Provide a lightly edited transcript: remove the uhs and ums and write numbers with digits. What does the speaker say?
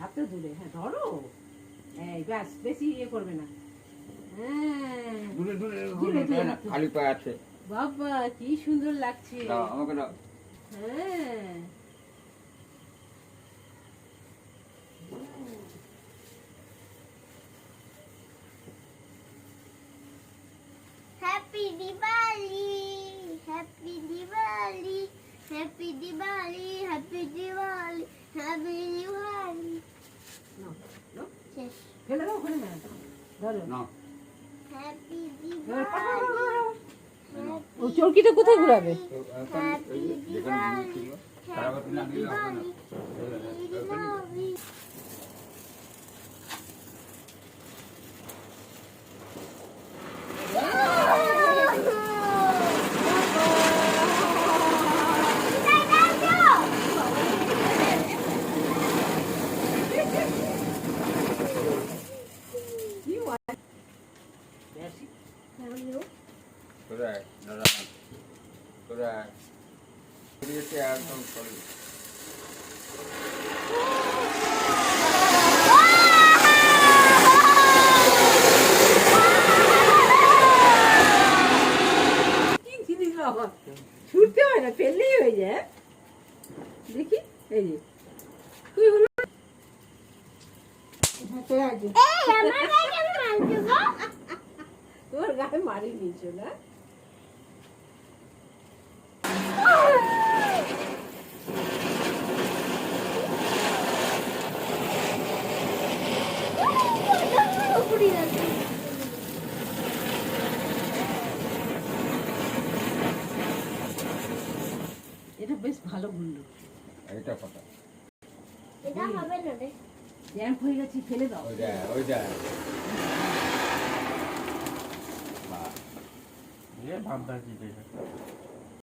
হাতে দূরে, হ্যাঁ ধরো। এই ব্যাস, বেশি ইয়ে করবে না। হ্যাঁ দূরে দূরে দূরে দূরে না, খালি পায়ে আছে। বাবা কি সুন্দর লাগছে। দাও আমাকে দাও। হ্যাঁ happy Diwali, happy Diwali, happy Diwali, happy Diwali, happy Diwali. নাও, নাও, শেষ। ফেলে দাও ওখানে না, ধরো। নাও। হ্যাপি এবার পাঠাও, দিওয়ালি, পাঠাও, পাঠাও। হ্যাপি ও চরকিটা কোথায় ঘুরাবে? তো এখন এই যে যেখানে জিনিস ছিল, সারা বছর না দিলে হবে না। দিওয়ালি। কি মজা। বেশি। কোথায়? দাদা না। কোথায়? বেরিয়েছে একদম সরি। কি জিনিস বাবা, ছুটতে হয় না, ফেললেই হয়ে যায়। দেখি এই যে তুই হলো হাতে আছে, এই আমার গায়ে কেন মারছো গো? তোর গায়ে মারি নিয়েছো না? উপরে যাচ্ছে। এটা বেশ ভালো ঘুরলো। এটা কথা। এটা হবে না রে। জ্যাম্প হয়ে গেছে, ফেলে দাও। ওইটা। বাহ। ये भाबदा की